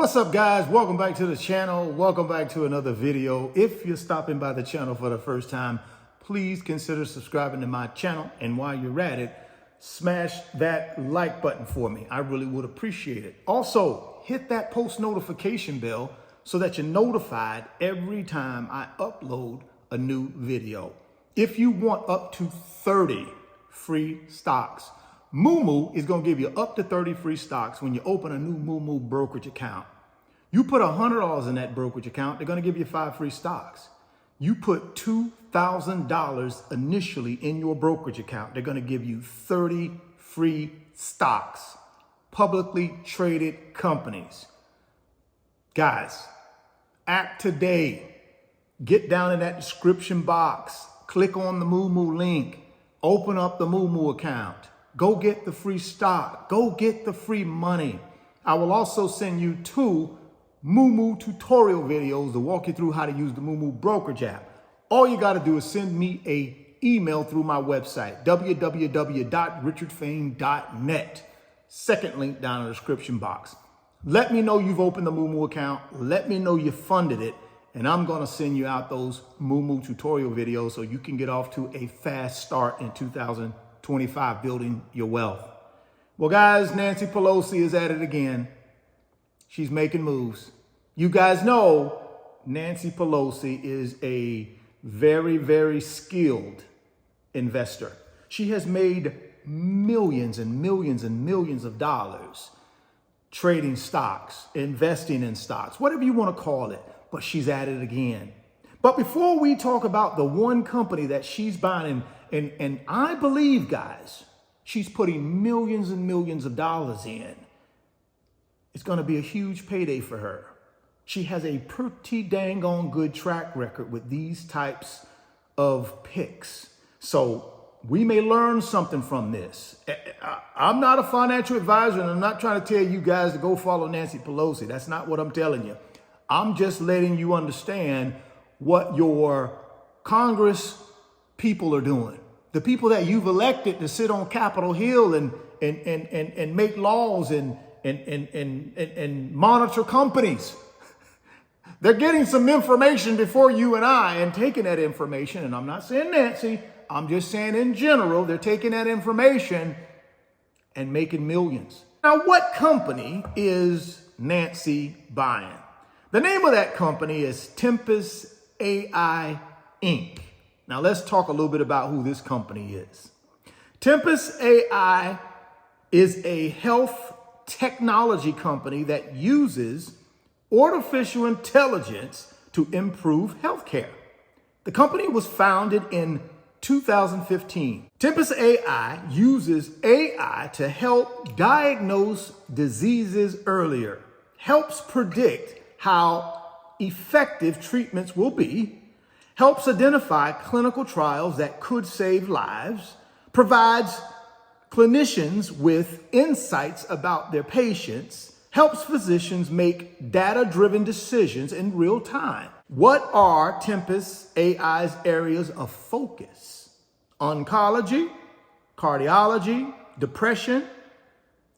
What's up, guys? Welcome back to the channel. Welcome back to another video. If you're stopping by the channel for the first time, please consider subscribing to my channel. And while you're at it, smash that like button for me. I really would appreciate it. Also, hit that post notification bell so that you're notified every time I upload a new video. If you want up to 30 free stocks, Moomoo is going to give you up to 30 free stocks when you open a new Moomoo brokerage account. You put $100 in that brokerage account, they're going to give you 5 free stocks. You put $2,000 initially in your brokerage account, they're going to give you 30 free stocks, publicly traded companies. Guys, act today. Get down in that description box, click on the Moomoo link, open up the Moomoo account. Go get the free stock. Go get the free money. I will also send you 2 Moomoo tutorial videos to walk you through how to use the Moomoo brokerage app. All you got to do is send me an email through my website, www.richardfain.net. Second link down in the description box. Let me know you've opened the Moomoo account. Let me know you funded it. And I'm going to send you out those Moomoo tutorial videos so you can get off to a fast start in 2025 building your wealth. Well, guys, Nancy Pelosi is at it again. She's making moves. You guys know Nancy Pelosi is a very, very skilled investor. She has made millions and millions and millions of dollars trading stocks, investing in stocks, whatever you want to call it. But she's at it again. But before we talk about the one company that she's buying, and I believe, guys, she's putting millions and millions of dollars in, it's going to be a huge payday for her. She has a pretty dang on good track record with these types of picks. So we may learn something from this. I'm not a financial advisor, and I'm not trying to tell you guys to go follow Nancy Pelosi. That's not what I'm telling you. I'm just letting you understand what your Congress people are doing. The people that you've elected to sit on Capitol Hill and make laws and monitor companies. They're getting some information before you and I and taking that information. And I'm not saying Nancy, I'm just saying in general, they're taking that information and making millions. Now, what company is Nancy buying? The name of that company is Tempest AI, Inc. Now, let's talk a little bit about who this company is. Tempest AI is a health technology company that uses artificial intelligence to improve healthcare. The company was founded in 2015. Tempest AI uses AI to help diagnose diseases earlier, helps predict how effective treatments will be, helps identify clinical trials that could save lives, provides clinicians with insights about their patients, helps physicians make data-driven decisions in real time. What are Tempest AI's areas of focus? Oncology, cardiology, depression,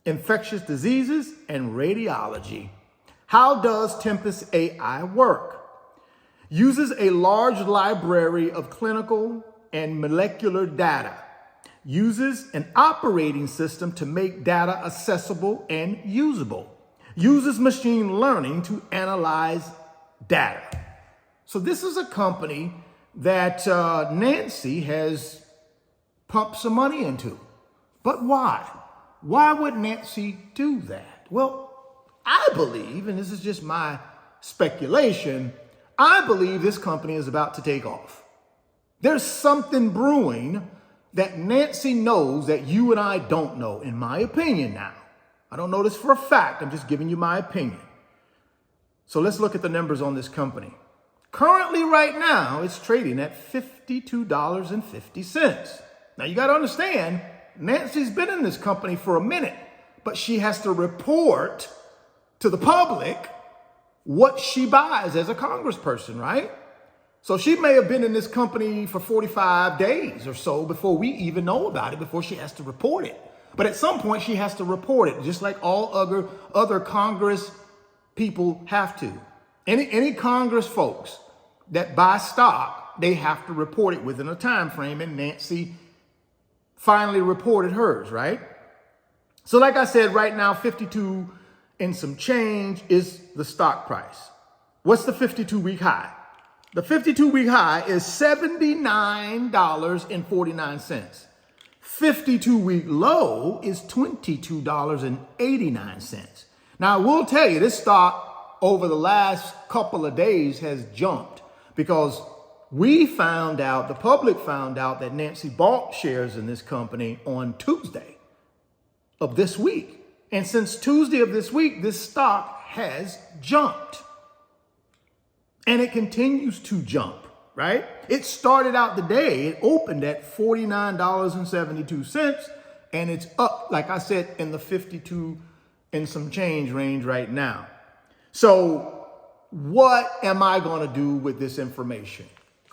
infectious diseases, and radiology. How does Tempest AI work? Uses a large library of clinical and molecular data. Uses an operating system to make data accessible and usable. Uses machine learning to analyze data. So this is a company that Nancy has pumped some money into. But why? Why would Nancy do that? Well, I believe, and this is just my speculation, I believe this company is about to take off. There's something brewing that Nancy knows that you and I don't know, in my opinion now. I don't know this for a fact. I'm just giving you my opinion. So let's look at the numbers on this company. Currently, right now, it's trading at $52.50. Now, you got to understand, Nancy's been in this company for a minute, but she has to report to the public what she buys as a congressperson, right? So she may have been in this company for 45 days or so before we even know about it, before she has to report it. But at some point she has to report it, just like all other Congress people have to. Any Congress folks that buy stock, they have to report it within a time frame, and Nancy finally reported hers, right? So like I said, right now, 52 and some change is the stock price. What's the 52-week high? The 52-week high is $79.49. 52-week low is $22.89. Now, I will tell you, this stock over the last couple of days has jumped because we found out, the public found out that Nancy bought shares in this company on Tuesday of this week. And since Tuesday of this week, this stock has jumped. And it continues to jump, right? It started out the day, it opened at $49.72, and it's up, like I said, in the 52 and some change range right now. So what am I going to do with this information?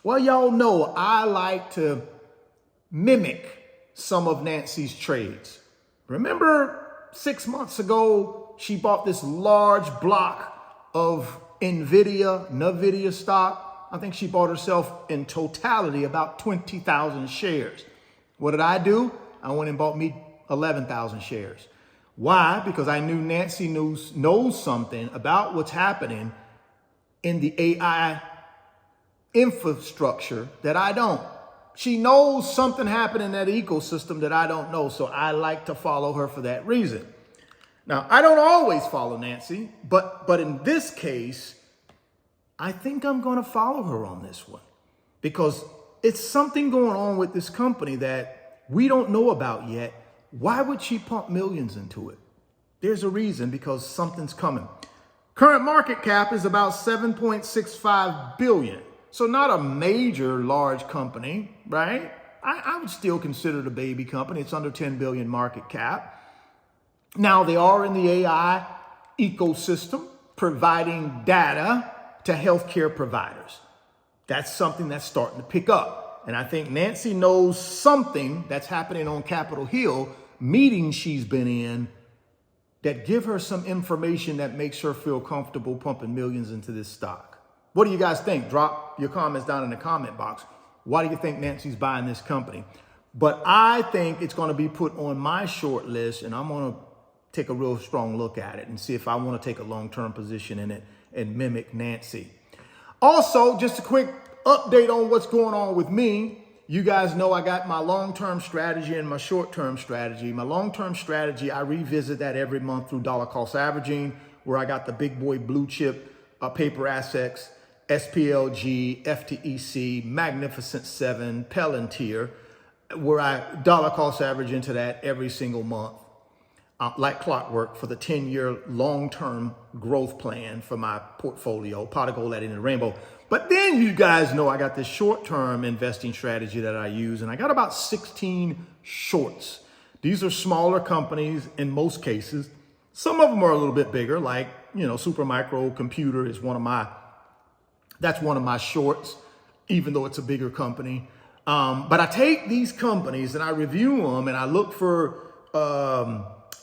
Well, y'all know I like to mimic some of Nancy's trades. Remember 6 months ago, she bought this large block of NVIDIA stock. I think she bought herself in totality about 20,000 shares. What did I do? I went and bought me 11,000 shares. Why? Because I knew Nancy knows something about what's happening in the AI infrastructure that I don't. She knows something happened in that ecosystem that I don't know. So I like to follow her for that reason. Now, I don't always follow Nancy, but in this case, I think I'm going to follow her on this one because it's something going on with this company that we don't know about yet. Why would she pump millions into it? There's a reason, because something's coming. Current market cap is about 7.65 billion. So not a major large company, right? I would still consider it a baby company. It's under 10 billion market cap. Now, they are in the AI ecosystem, providing data to healthcare providers. That's something that's starting to pick up. And I think Nancy knows something that's happening on Capitol Hill, meetings she's been in, that give her some information that makes her feel comfortable pumping millions into this stock. What do you guys think? Drop your comments down in the comment box. Why do you think Nancy's buying this company? But I think it's going to be put on my short list, and I'm going to take a real strong look at it and see if I want to take a long-term position in it and mimic Nancy. Also, just a quick update on what's going on with me. You guys know I got my long-term strategy and my short-term strategy. My long-term strategy, I revisit that every month through dollar cost averaging, where I got the big boy blue chip paper assets, SPLG, FTEC, Magnificent 7, Palantir, where I dollar cost average into that every single month. Like clockwork for the 10-year long-term growth plan for my portfolio, pot of gold, that in the rainbow. But then you guys know I got this short-term investing strategy that I use, and I got about 16 shorts. These are smaller companies in most cases. Some of them are a little bit bigger, like, Supermicro Computer is one of my shorts, even though it's a bigger company. But I take these companies and I review them, and I look for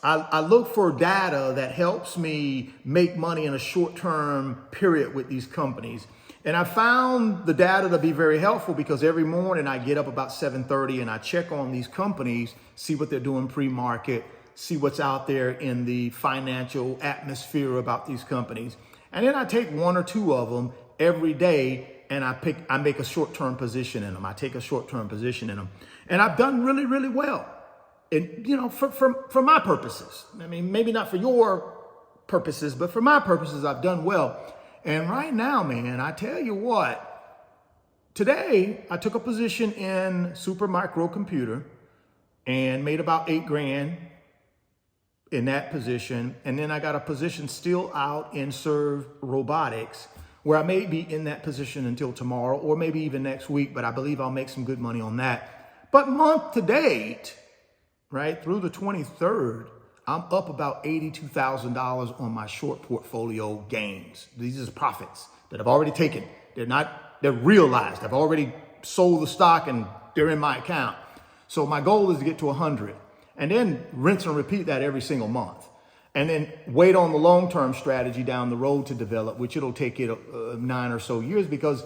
I look for data that helps me make money in a short-term period with these companies. And I found the data to be very helpful because every morning I get up about 7:30 and I check on these companies, see what they're doing pre-market, see what's out there in the financial atmosphere about these companies. And then I take one or two of them every day and I make a short-term position in them. I take a short-term position in them. And I've done really, really well. And, for my purposes. I mean, maybe not for your purposes, but for my purposes, I've done well. And right now, man, I tell you what, today I took a position in Supermicro Computer and made about $8 grand in that position. And then I got a position still out in Serve Robotics, where I may be in that position until tomorrow or maybe even next week, but I believe I'll make some good money on that. But month to date, right, through the 23rd, I'm up about $82,000 on my short portfolio gains. These are profits that I've already taken. They're realized. I've already sold the stock and they're in my account. So my goal is to get to 100 and then rinse and repeat that every single month. and then wait on the long-term strategy down the road to develop, which it'll take it 9 or so years, because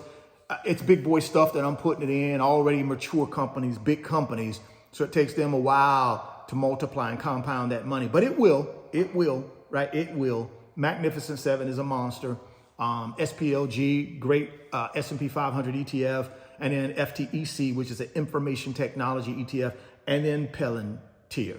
it's big boy stuff that I'm putting it in, already mature companies, big companies. So it takes them a while to multiply and compound that money, but it will, right? It will. Magnificent 7 is a monster. SPLG, great S&P 500 ETF, and then FTEC, which is an information technology ETF, and then Palantir,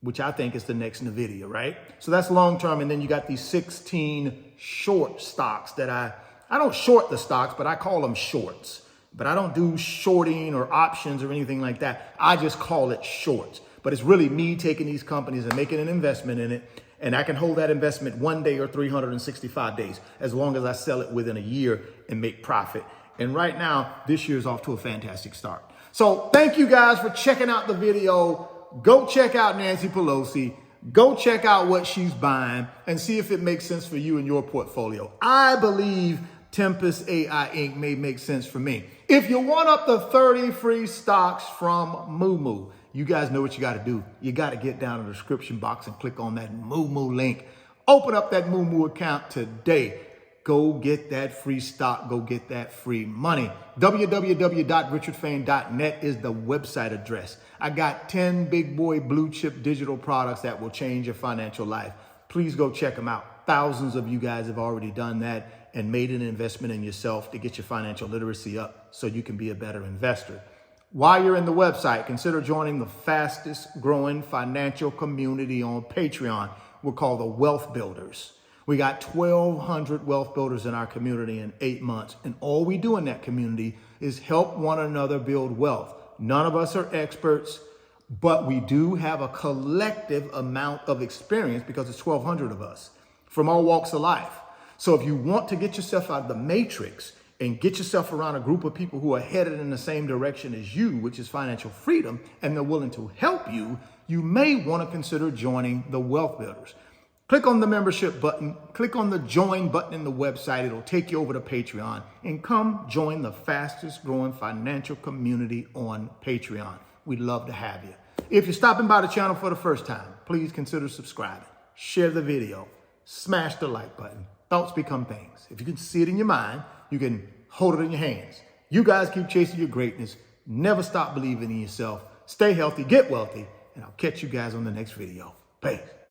which I think is the next NVIDIA, right? So that's long-term. And then you got these 16 short stocks that I don't short the stocks, but I call them shorts. But I don't do shorting or options or anything like that. I just call it shorts. But it's really me taking these companies and making an investment in it. And I can hold that investment 1 day or 365 days, as long as I sell it within a year and make profit. And right now, this year's off to a fantastic start. So thank you guys for checking out the video. Go check out Nancy Pelosi. Go check out what she's buying and see if it makes sense for you and your portfolio. I believe Tempest AI Inc. may make sense for me. If you want up to 30 free stocks from Moo, you guys know what you got to do. You got to get down in the description box and click on that Moo link. Open up that Moo account today. Go get that free stock. Go get that free money. www.richardfain.net is the website address. I got 10 big boy blue chip digital products that will change your financial life. Please go check them out. Thousands of you guys have already done that and made an investment in yourself to get your financial literacy up so you can be a better investor. While you're in the website, consider joining the fastest growing financial community on Patreon. We're called the Wealth Builders. We got 1,200 wealth builders in our community in 8 months. And all we do in that community is help one another build wealth. None of us are experts, but we do have a collective amount of experience because it's 1,200 of us from all walks of life. So if you want to get yourself out of the matrix and get yourself around a group of people who are headed in the same direction as you, which is financial freedom, and they're willing to help you, you may want to consider joining the Wealth Builders. Click on the membership button, click on the join button in the website. It'll take you over to Patreon, and come join the fastest growing financial community on Patreon. We'd love to have you. If you're stopping by the channel for the first time, please consider subscribing, share the video, smash the like button. Thoughts become things. If you can see it in your mind, you can hold it in your hands. You guys keep chasing your greatness. Never stop believing in yourself. Stay healthy, get wealthy, and I'll catch you guys on the next video. Peace.